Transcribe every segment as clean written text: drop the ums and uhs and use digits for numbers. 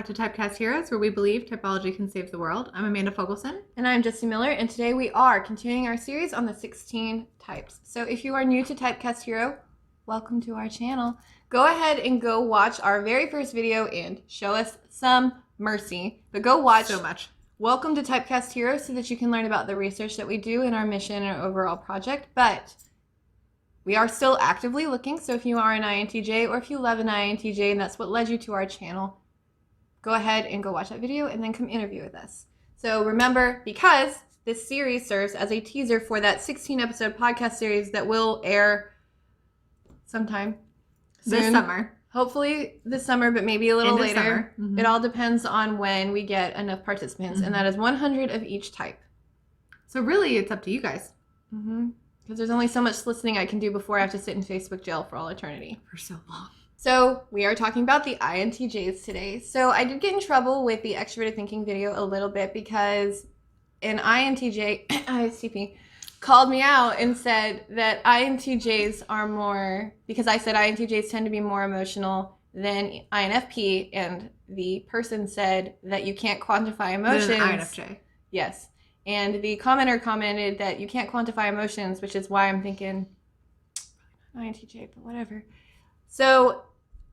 back to Typecast Heroes, where we believe typology can save the world. I'm Amanda Fogelson. And I'm Jessie Miller, and today we are continuing our series on the 16 types. So if you are new to Typecast Hero, welcome to our channel. Go ahead and go watch our very first video and show us some mercy. But go watch So much. Welcome to Typecast Hero so that you can learn about the research that we do in our mission and our overall project. But we are still actively looking, so if you are an INTJ or if you love an INTJ and that's what led you to our channel, go ahead and go watch that video and then come interview with us. So remember, because this series serves as a teaser for that 16-episode podcast series that will air sometime soon. This summer. Hopefully this summer, but maybe a little End of later. summer. Mm-hmm. It all depends on when we get enough participants, and that is 100 of each type. So really, it's up to you guys. Because there's only so much listening I can do before I have to sit in Facebook jail for all eternity. For so long. So we are talking about the INTJs today. So I did get in trouble with the Extroverted Thinking video a little bit because an INTJ, ISTP, called me out and said that INTJs are more, because I said INTJs tend to be more emotional than INFP, and the person said that you can't quantify emotions. Than an INFJ. Yes. And the commenter commented that you can't quantify emotions, which is why I'm thinking, INTJ, but whatever. So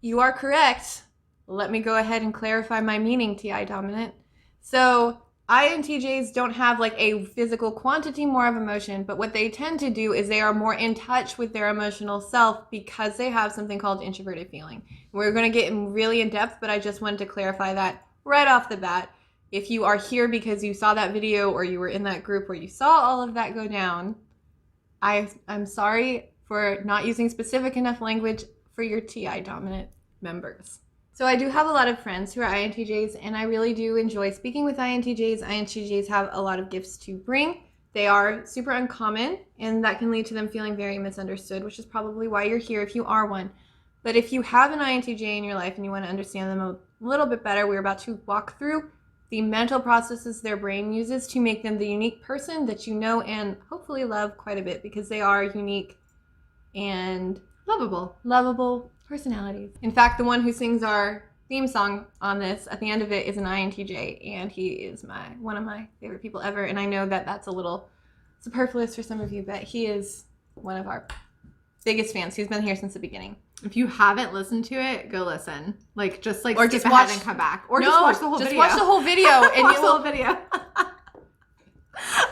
you are correct. Let me go ahead and clarify my meaning, TI dominant. So INTJs don't have like a physical quantity more of emotion, but what they tend to do is they are more in touch with their emotional self because they have something called introverted feeling. We're going to get really in depth, but I just wanted to clarify that right off the bat. If you are here because you saw that video or you were in that group where you saw all of that go down, I'm sorry for not using specific enough language for your TI dominant members. So I do have a lot of friends who are INTJs, and I really do enjoy speaking with INTJs. INTJs have a lot of gifts to bring. They are super uncommon, and that can lead to them feeling very misunderstood, which is probably why you're here if you are one. But if you have an INTJ in your life and you want to understand them a little bit better, we're about to walk through the mental processes their brain uses to make them the unique person that you know and hopefully love quite a bit, because they are unique and lovable personalities. In fact, the one who sings our theme song on this at the end of it is an INTJ, and he is one of my favorite people ever. And I know that that's a little superfluous for some of you, but he is one of our biggest fans. He's been here since the beginning. If you haven't listened to it, go listen. Just skip just ahead watch and come back. Or no, just watch the whole video. Just watch the whole video. And watch the whole video.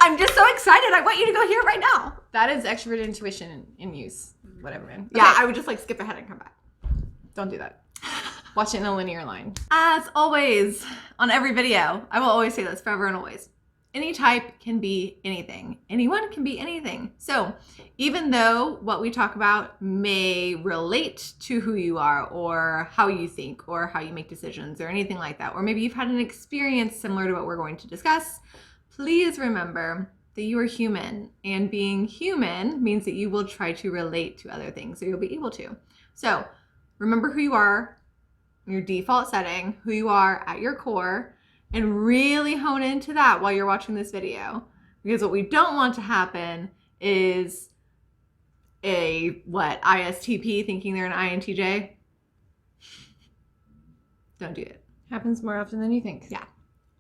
I'm just so excited. I want you to go hear it right now. That is Extroverted Intuition in use. Whatever, man. Yeah, I would just skip ahead and come back. Don't do that. Watch it in a linear line. As always, on every video, I will always say this forever and always. Any type can be anything. Anyone can be anything. So even though what we talk about may relate to who you are or how you think or how you make decisions or anything like that, or maybe you've had an experience similar to what we're going to discuss, please remember that you are human, and being human means that you will try to relate to other things, so you'll be able to. So remember who you are, your default setting, who you are at your core, and really hone into that while you're watching this video. Because what we don't want to happen is ISTP thinking they're an INTJ. Don't do it. Happens more often than you think. Yeah.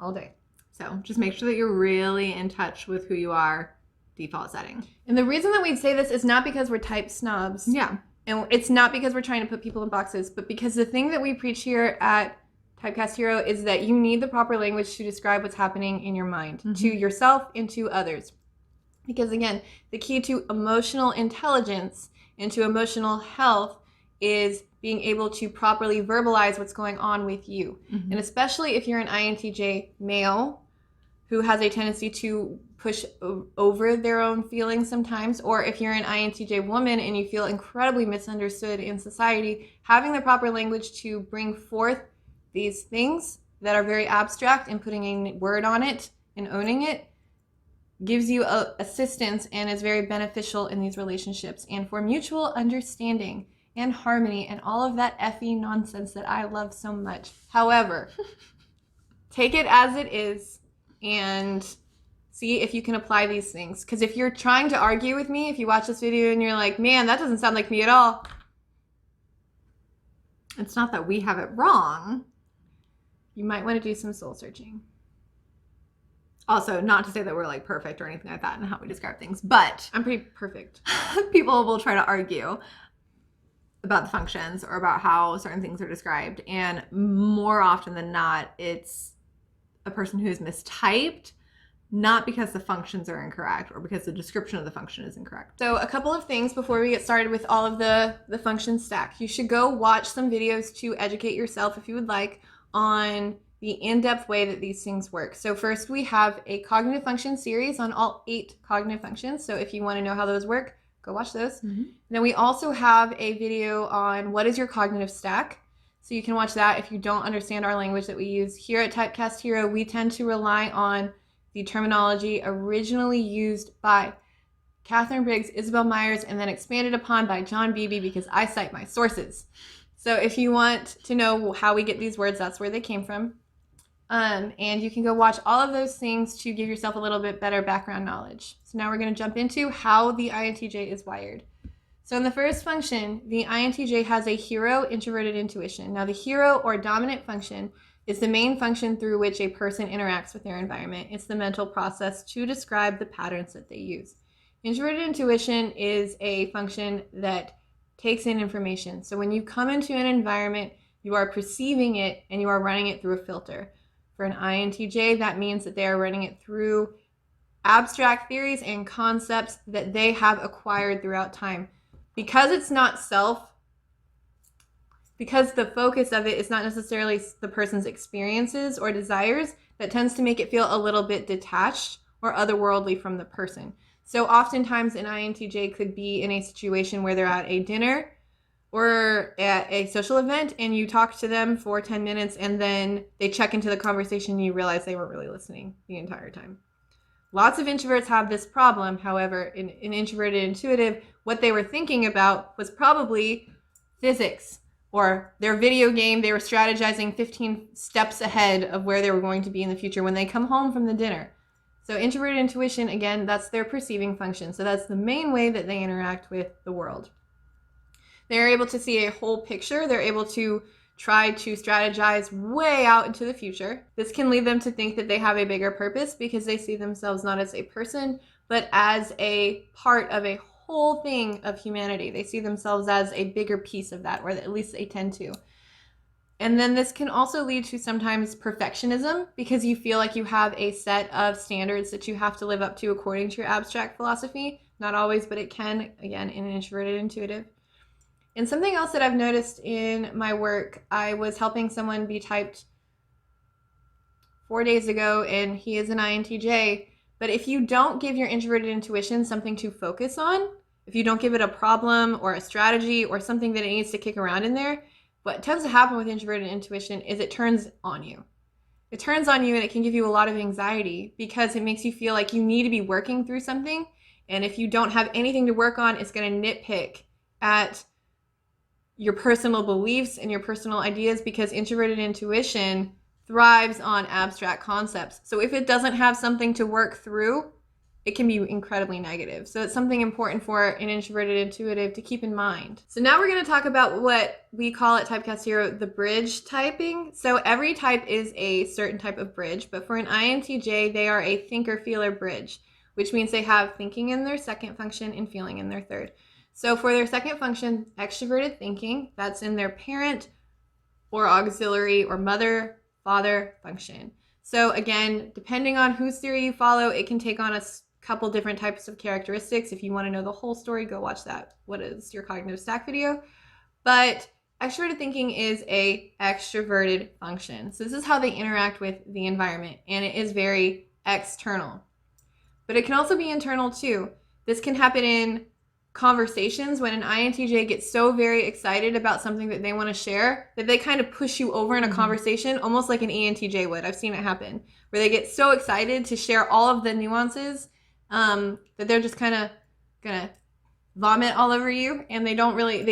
All day. So just make sure that you're really in touch with who you are, default setting. And the reason that we'd say this is not because we're type snobs. Yeah. And it's not because we're trying to put people in boxes, but because the thing that we preach here at Typecast Hero is that you need the proper language to describe what's happening in your mind, to yourself and to others. Because again, the key to emotional intelligence and to emotional health is being able to properly verbalize what's going on with you. And especially if you're an INTJ male who has a tendency to push over their own feelings sometimes, or if you're an INTJ woman and you feel incredibly misunderstood in society, having the proper language to bring forth these things that are very abstract and putting a word on it and owning it gives you assistance and is very beneficial in these relationships and for mutual understanding and harmony and all of that effing nonsense that I love so much. However, take it as it is and see if you can apply these things. Because if you're trying to argue with me, if you watch this video and you're like, man, that doesn't sound like me at all. It's not that we have it wrong. you might want to do some soul searching. Also, not to say that we're like perfect or anything like that in how we describe things, but I'm pretty perfect. people will try to argue about the functions or about how certain things are described. And more often than not, it's a person who is mistyped, not because the functions are incorrect or because the description of the function is incorrect. So a couple of things before we get started with all of the function stack. You should go watch some videos to educate yourself, if you would like, on the in-depth way that these things work. So first we have a cognitive function series on all 8 cognitive functions. So if you want to know how those work, go watch those. Then we also have a video on what is your cognitive stack. So you can watch that if you don't understand our language that we use. Here at Typecast Hero, we tend to rely on the terminology originally used by Myers-Briggs, Isabel Myers, and then expanded upon by John Beebe, because I cite my sources. So if you want to know how we get these words, that's where they came from. And you can go watch all of those things to give yourself a little bit better background knowledge. So now we're going to jump into how the INTJ is wired. So in the first function, the INTJ has a hero introverted intuition. Now the hero or dominant function is the main function through which a person interacts with their environment. It's the mental process to describe the patterns that they use. Introverted intuition is a function that takes in information. So when you come into an environment, you are perceiving it and you are running it through a filter. For an INTJ, that means that they are running it through abstract theories and concepts that they have acquired throughout time. Because it's not self, because the focus of it is not necessarily the person's experiences or desires, that tends to make it feel a little bit detached or otherworldly from the person. So oftentimes an INTJ could be in a situation where they're at a dinner or at a social event and you talk to them for 10 minutes and then they check into the conversation and you realize they weren't really listening the entire time. Lots of introverts have this problem. However, in introverted intuitive, what they were thinking about was probably physics or their video game. They were strategizing 15 steps ahead of where they were going to be in the future when they come home from the dinner. So introverted intuition, again, that's their perceiving function. So that's the main way that they interact with the world. They're able to see a whole picture. They're able to try to strategize way out into the future. This can lead them to think that they have a bigger purpose because they see themselves not as a person, but as a part of a whole thing of humanity. They see themselves as a bigger piece of that, or at least they tend to. And then this can also lead to sometimes perfectionism because you feel like you have a set of standards that you have to live up to according to your abstract philosophy. Not always, but it can, again, in an introverted intuitive. And something else that I've noticed in my work, I was helping someone be typed 4 days ago, and he is an INTJ. But if you don't give your introverted intuition something to focus on, if you don't give it a problem or a strategy or something that it needs to kick around in there, what tends to happen with introverted intuition is it turns on you. It turns on you and it can give you a lot of anxiety because it makes you feel like you need to be working through something. And if you don't have anything to work on, it's going to nitpick at your personal beliefs and your personal ideas because introverted intuition thrives on abstract concepts. So if it doesn't have something to work through, it can be incredibly negative. So it's something important for an introverted intuitive to keep in mind. So now we're going to talk about what we call at Typecast Hero the bridge typing. So every type is a certain type of bridge, but for an INTJ, they are a thinker-feeler bridge, which means they have thinking in their second function and feeling in their third. So for their second function, extroverted thinking, that's in their parent or auxiliary or mother, father function. So again, depending on whose theory you follow, it can take on a couple different types of characteristics. If you want to know the whole story, go watch that What is Your Cognitive Stack video. But extroverted thinking is a extroverted function. So this is how they interact with the environment, and it is very external. But it can also be internal too. This can happen in conversations when an INTJ gets so very excited about something that they want to share that they kind of push you over in a conversation, almost like an ENTJ would. I've seen it happen, where they get so excited to share all of the nuances that they're just kind of gonna vomit all over you, and they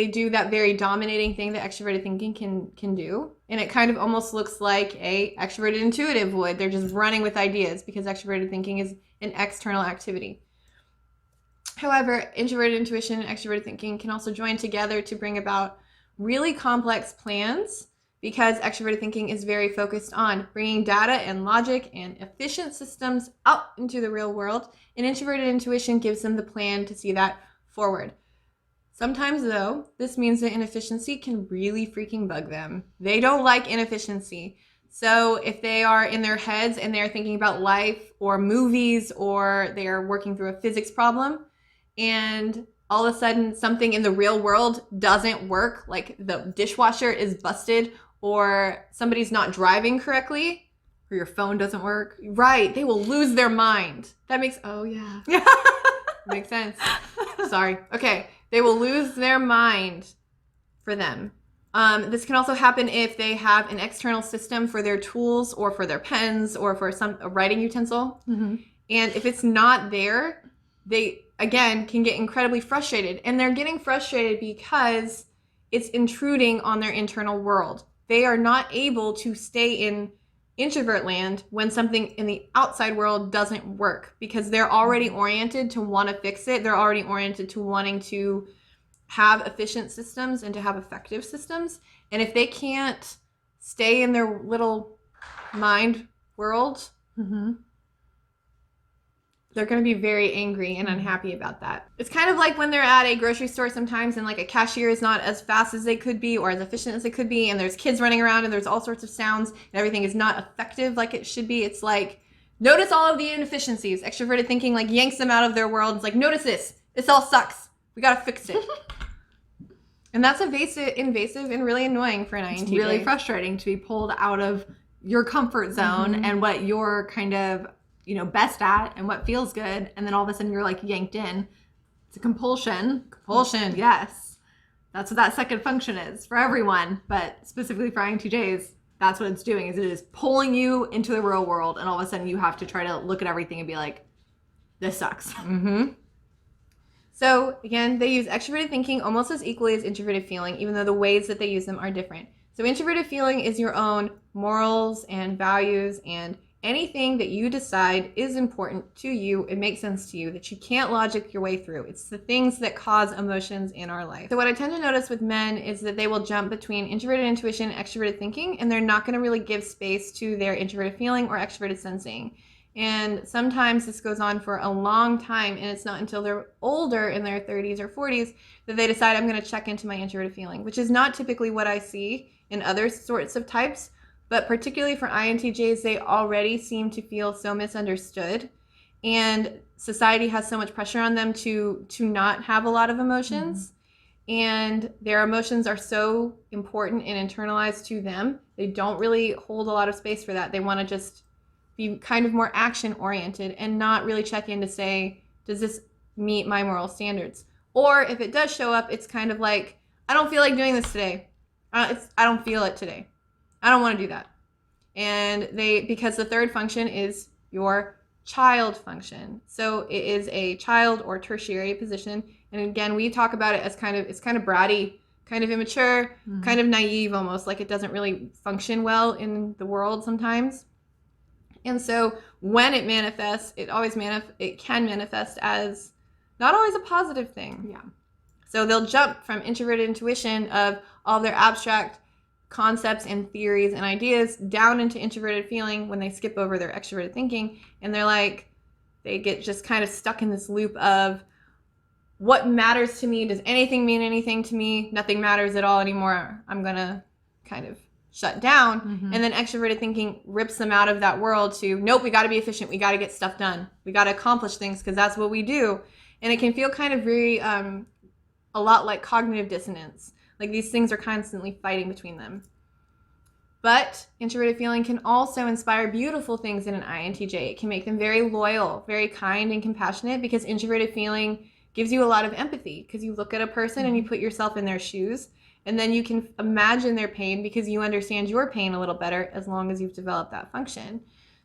do that very dominating thing that extroverted thinking can do, and it kind of almost looks like a extroverted intuitive would. They're just running with ideas because extroverted thinking is an external activity. However, introverted intuition and extroverted thinking can also join together to bring about really complex plans because extroverted thinking is very focused on bringing data and logic and efficient systems out into the real world, and introverted intuition gives them the plan to see that forward. Sometimes, though, this means that inefficiency can really freaking bug them. They don't like inefficiency. So if they are in their heads and they're thinking about life or movies, or they're working through a physics problem, and all of a sudden something in the real world doesn't work, like the dishwasher is busted, or somebody's not driving correctly, or your phone doesn't work, right, they will lose their mind. That makes, oh yeah. Makes sense. Sorry. Okay. They will lose their mind for them. This can also happen if they have an external system for their tools or for their pens or for a writing utensil. Mm-hmm. And if it's not there, they, again, can get incredibly frustrated. And they're getting frustrated because it's intruding on their internal world. They are not able to stay in introvert land when something in the outside world doesn't work, because they're already oriented to want to fix it. They're already oriented to wanting to have efficient systems and to have effective systems. And if they can't stay in their little mind world, they're going to be very angry and unhappy about that. It's kind of like when they're at a grocery store sometimes and like a cashier is not as fast as they could be or as efficient as they could be, and there's kids running around and there's all sorts of sounds and everything is not effective like it should be. It's like, notice all of the inefficiencies. Extroverted thinking like yanks them out of their world. It's like, notice this. This all sucks. We got to fix it. And that's invasive and really annoying for an INTJ. It's really frustrating to be pulled out of your comfort zone and what you're kind of, best at and what feels good. And then all of a sudden you're like yanked in. It's a compulsion. Compulsion. Yes. That's what that second function is for everyone. But specifically for INTJs, that's what it's doing, is it is pulling you into the real world. And all of a sudden you have to try to look at everything and be like, this sucks. So again, they use extroverted thinking almost as equally as introverted feeling, even though the ways that they use them are different. So introverted feeling is your own morals and values and anything that you decide is important to you, it makes sense to you, that you can't logic your way through. It's the things that cause emotions in our life. So what I tend to notice with men is that they will jump between introverted intuition and extroverted thinking, and they're not going to really give space to their introverted feeling or extroverted sensing. And sometimes this goes on for a long time, and it's not until they're older in their 30s or 40s that they decide, I'm going to check into my introverted feeling, which is not typically what I see in other sorts of types. But particularly for INTJs, they already seem to feel so misunderstood, and society has so much pressure on them to not have a lot of emotions, and their emotions are so important and internalized to them. They don't really hold a lot of space for that. They want to just be kind of more action oriented and not really check in to say, does this meet my moral standards? Or if it does show up, it's kind of like, I don't feel like doing this today. I don't feel it today. I don't want to do that. And because the third function is your child function. So it is a child or tertiary position. And again, we talk about it as it's kind of bratty, kind of immature, kind of naive almost, like it doesn't really function well in the world sometimes. And so when it manifests, it can manifest as not always a positive thing. Yeah. So they'll jump from introverted intuition of all their abstract concepts and theories and ideas down into introverted feeling when they skip over their extroverted thinking, and they get just kind of stuck in this loop of, what matters to me? Does anything mean anything to me? Nothing matters at all anymore. I'm gonna kind of shut down. And then extroverted thinking rips them out of that world to, nope, we got to be efficient, we got to get stuff done, we got to accomplish things because that's what we do. And it can feel kind of very a lot like cognitive dissonance. Like these things are constantly fighting between them. But introverted feeling can also inspire beautiful things in an INTJ. It can make them very loyal, very kind and compassionate, because introverted feeling gives you a lot of empathy, because you look at a person and you put yourself in their shoes, and then you can imagine their pain because you understand your pain a little better as long as you've developed that function.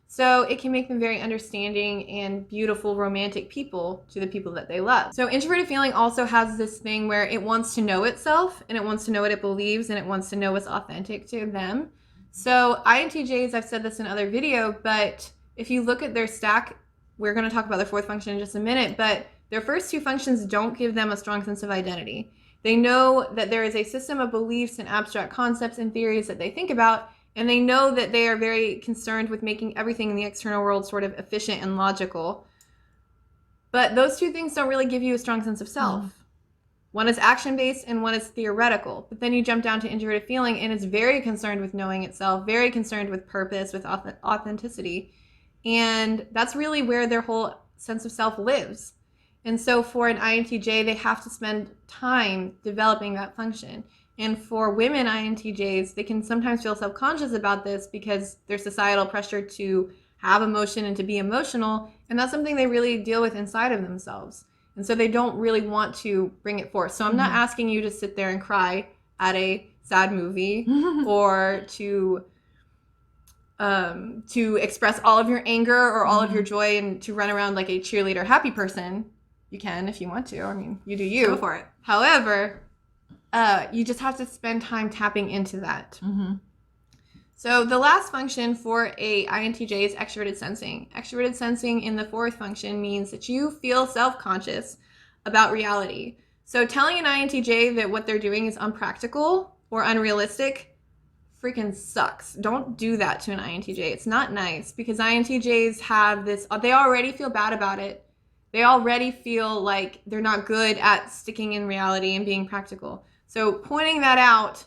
So it can make them very understanding and beautiful, romantic people to the people that they love. So introverted feeling also has this thing where it wants to know itself, and it wants to know what it believes, and it wants to know what's authentic to them. So INTJs, I've said this in other video, but if you look at their stack, we're going to talk about their fourth function in just a minute, but their first two functions don't give them a strong sense of identity. They know that there is a system of beliefs and abstract concepts and theories that they think about, and they know that they are very concerned with making everything in the external world sort of efficient and logical. But those two things don't really give you a strong sense of self. One is action-based and one is theoretical. But then you jump down to introverted feeling, and it's very concerned with knowing itself, very concerned with purpose, with authenticity. And that's really where their whole sense of self lives. And so for an INTJ, they have to spend time developing that function. And for women INTJs, they can sometimes feel self-conscious about this because there's societal pressure to have emotion and to be emotional. And that's something they really deal with inside of themselves. And so they don't really want to bring it forth. So I'm not asking you to sit there and cry at a sad movie or to express all of your anger or all of your joy and to run around like a cheerleader happy person. You can if you want to. I mean, you do you. Go for it. However, you just have to spend time tapping into that. So the last function for a INTJ is extroverted sensing. Extroverted sensing in the fourth function means that you feel self-conscious about reality. So telling an INTJ that what they're doing is unpractical or unrealistic freaking sucks. Don't do that to an INTJ. It's not nice because INTJs have this, they already feel bad about it. They already feel like they're not good at sticking in reality and being practical. So pointing that out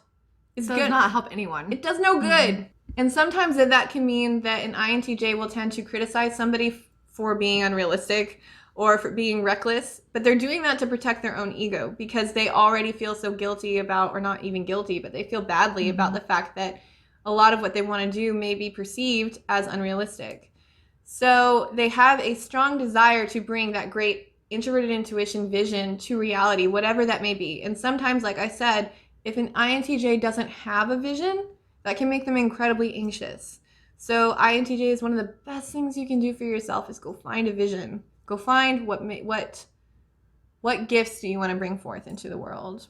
is does not help anyone. It does no good. And sometimes that can mean that an INTJ will tend to criticize somebody for being unrealistic or for being reckless, but they're doing that to protect their own ego because they already feel so guilty about, or not even guilty, but they feel badly about the fact that a lot of what they want to do may be perceived as unrealistic. So they have a strong desire to bring that great introverted intuition vision to reality, whatever that may be. And sometimes, like I said, if an INTJ doesn't have a vision, that can make them incredibly anxious. So INTJ is one of the best things you can do for yourself is go find a vision. Go find what gifts do you want to bring forth into the world.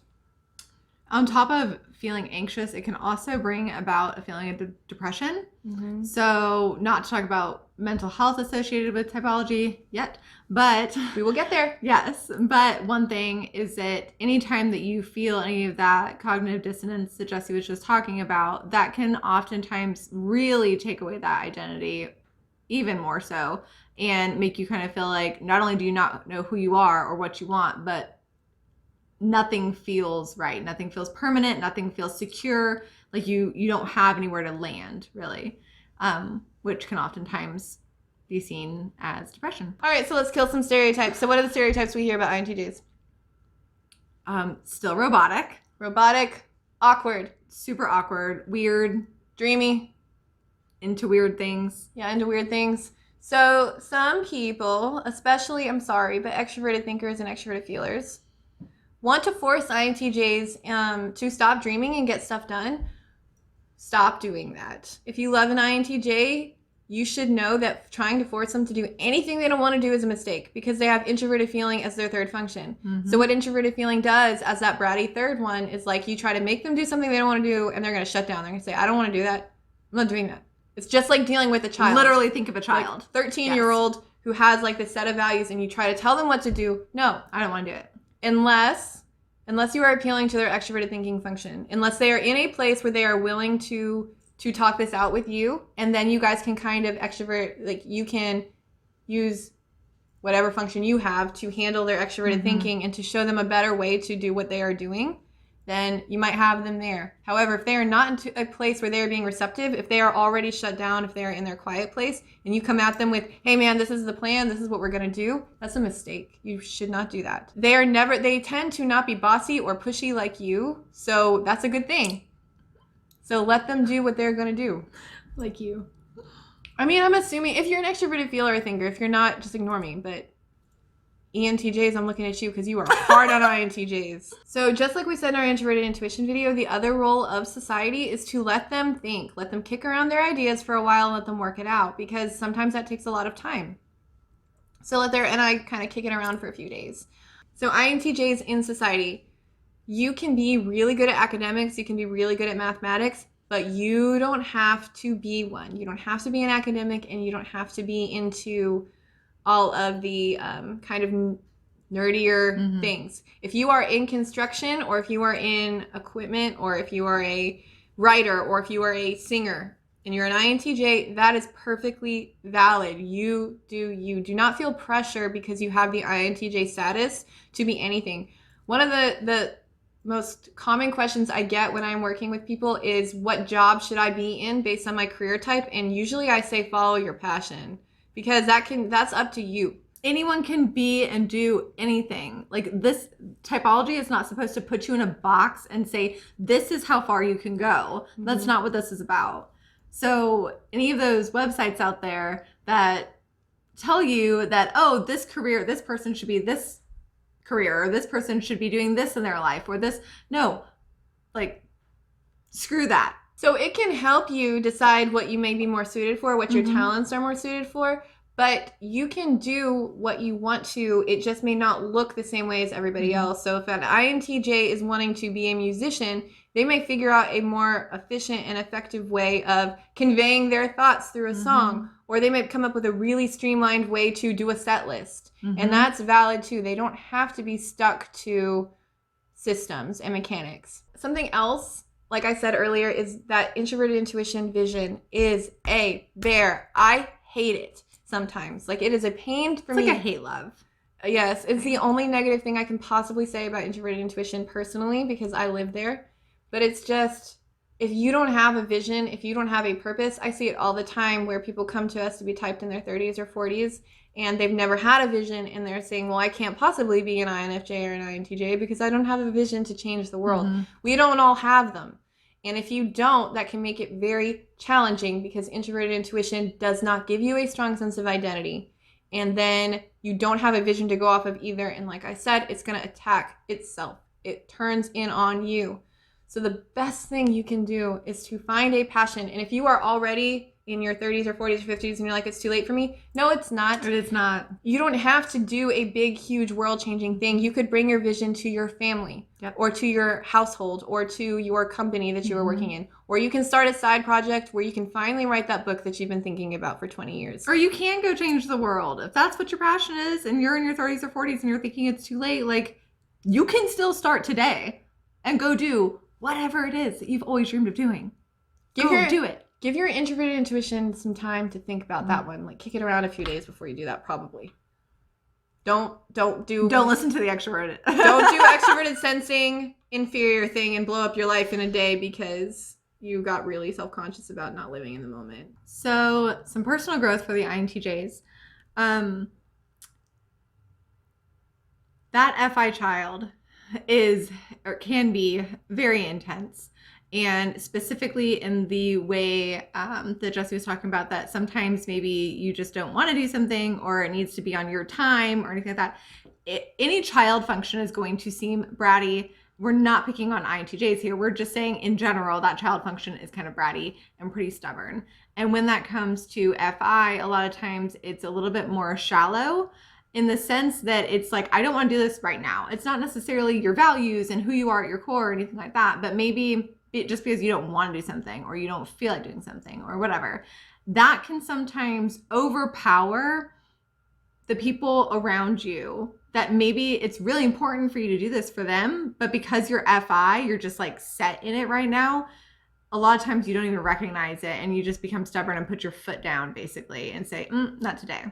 On top of feeling anxious, it can also bring about a feeling of depression. So not to talk about mental health associated with typology yet, but we will get there. Yes, but one thing is that anytime that you feel any of that cognitive dissonance that Jessie was just talking about, that can oftentimes really take away that identity even more so and make you kind of feel like not only do you not know who you are or what you want, but nothing feels right. Nothing feels permanent. Nothing feels secure. Like you don't have anywhere to land, really, which can oftentimes be seen as depression. All right, so let's kill some stereotypes. So what are the stereotypes we hear about INTJs? Still robotic. Robotic, awkward. Super awkward, weird, dreamy. Into weird things. Yeah, into weird things. So some people, especially, I'm sorry, but extroverted thinkers and extroverted feelers, want to force INTJs to stop dreaming and get stuff done. Stop doing that. If you love an INTJ, you should know that trying to force them to do anything they don't want to do is a mistake because they have introverted feeling as their third function. So what introverted feeling does as that bratty third one is like you try to make them do something they don't want to do and they're going to shut down. They're going to say, I don't want to do that. I'm not doing that. It's just like dealing with a child. Literally think of a child. Like 13-year-old who has like this set of values and you try to tell them what to do. No, I don't want to do it. Unless you are appealing to their extroverted thinking function. Unless they are in a place where they are willing to talk this out with you, and then you guys can kind of extrovert, like you can use whatever function you have to handle their extroverted thinking and to show them a better way to do what they are doing, then you might have them there. However, if they are not into a place where they are being receptive, if they are already shut down, if they are in their quiet place, and you come at them with, hey man, this is the plan, this is what we're gonna do, that's a mistake. You should not do that. They tend to not be bossy or pushy like you, so that's a good thing. So let them do what they're gonna do. Like you. I mean, I'm assuming, if you're an extroverted feeler or thinker, if you're not, just ignore me, but ENTJs, I'm looking at you because you are hard on INTJs. So just like we said in our Introverted Intuition video, the other role of society is to let them think, let them kick around their ideas for a while and let them work it out because sometimes that takes a lot of time. So and I kind of kick it around for a few days. So INTJs in society, you can be really good at academics, you can be really good at mathematics, but you don't have to be one. You don't have to be an academic and you don't have to be into all of the kind of nerdier things. If you are in construction, or if you are in equipment, or if you are a writer, or if you are a singer, and you're an INTJ, that is perfectly valid. You do not feel pressure because you have the INTJ status to be anything. One of the most common questions I get when I'm working with people is, what job should I be in based on my career type? And usually I say follow your passion, because that's up to you. Anyone can be and do anything. Like, this typology is not supposed to put you in a box and say, this is how far you can go. That's not what this is about. So any of those websites out there that tell you that, oh, this career, this person should be this career, or this person should be doing this in their life, or this, no, like, screw that. So it can help you decide what you may be more suited for, what your talents are more suited for, but you can do what you want to. It just may not look the same way as everybody else. So if an INTJ is wanting to be a musician, they may figure out a more efficient and effective way of conveying their thoughts through a song, or they might come up with a really streamlined way to do a set list. And that's valid too. They don't have to be stuck to systems and mechanics. Something else, like I said earlier, is that introverted intuition vision is a bear. I hate it sometimes. Like, it is a pain for me. It's like a hate love. Yes, it's the only negative thing I can possibly say about introverted intuition personally, because I live there. But it's just, if you don't have a vision, if you don't have a purpose, I see it all the time where people come to us to be typed in their 30s or 40s, and they've never had a vision, and they're saying, well, I can't possibly be an INFJ or an INTJ because I don't have a vision to change the world. We don't all have them. And if you don't, that can make it very challenging, because introverted intuition does not give you a strong sense of identity. And then you don't have a vision to go off of either. And like I said, it's going to attack itself. It turns in on you. So the best thing you can do is to find a passion. And if you are already in your 30s or 40s or 50s and you're like, it's too late for me, no, it's not. It is not. You don't have to do a big, huge, world-changing thing. You could bring your vision to your family, or to your household, or to your company that you are working in. Or you can start a side project where you can finally write that book that you've been thinking about for 20 years. Or you can go change the world. If that's what your passion is, and you're in your 30s or 40s and you're thinking it's too late, like, you can still start today and go do whatever it is that you've always dreamed of doing. Do it. Give your introverted intuition some time to think about that one. Like, kick it around a few days before you do that, probably. Don't listen to the extroverted. Don't do extroverted sensing, inferior thing, and blow up your life in a day because you got really self-conscious about not living in the moment. So, some personal growth for the INTJs. That FI child is, or can be, very intense. And specifically in the way that Jesse was talking about, that sometimes maybe you just don't want to do something, or it needs to be on your time or anything like that. Any child function is going to seem bratty. We're not picking on INTJs here. We're just saying in general that child function is kind of bratty and pretty stubborn. And when that comes to FI, a lot of times it's a little bit more shallow, in the sense that it's like, I don't want to do this right now. It's not necessarily your values and who you are at your core or anything like that, but maybe just because you don't want to do something, or you don't feel like doing something, or whatever, that can sometimes overpower the people around you, that maybe it's really important for you to do this for them, but because you're FI, you're just like set in it right now. A lot of times you don't even recognize it, and you just become stubborn and put your foot down basically and say, not today.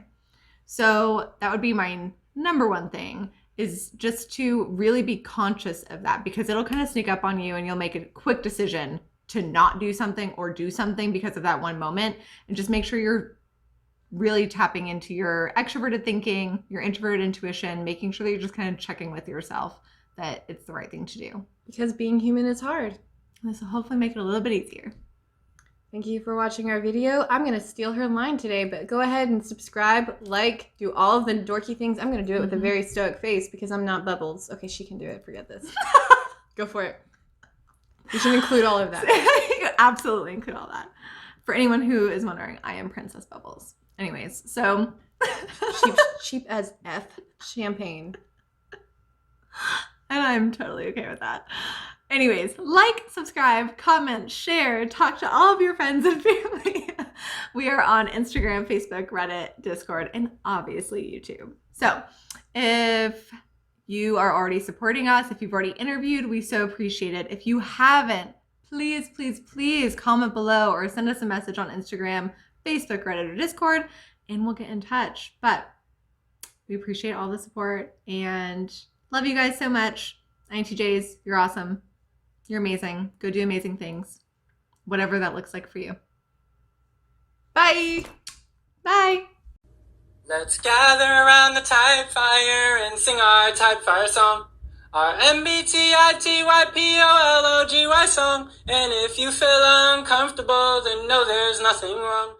So that would be my number one thing, is just to really be conscious of that, because it'll kind of sneak up on you and you'll make a quick decision to not do something or do something because of that one moment. And just make sure you're really tapping into your extroverted thinking, your introverted intuition, making sure that you're just kind of checking with yourself that it's the right thing to do. Because being human is hard. This will hopefully make it a little bit easier. Thank you for watching our video. I'm going to steal her line today, but go ahead and subscribe, like, do all of the dorky things. I'm going to do it with a very stoic face because I'm not Bubbles. Okay, she can do it. Forget this. Go for it. You should include all of that. You absolutely include all that. For anyone who is wondering, I am Princess Bubbles. Anyways, so... cheap as F champagne. And I'm totally okay with that. Anyways, like, subscribe, comment, share, talk to all of your friends and family. We are on Instagram, Facebook, Reddit, Discord, and obviously YouTube. So if you are already supporting us, if you've already interviewed, we so appreciate it. If you haven't, please, please, please comment below or send us a message on Instagram, Facebook, Reddit, or Discord, and we'll get in touch. But we appreciate all the support and love you guys so much. INTJs, you're awesome. You're amazing. Go do amazing things, whatever that looks like for you. Bye. Bye. Let's gather around the type fire and sing our type fire song. Our MBTITYPOLOGY song. And if you feel uncomfortable, then know there's nothing wrong.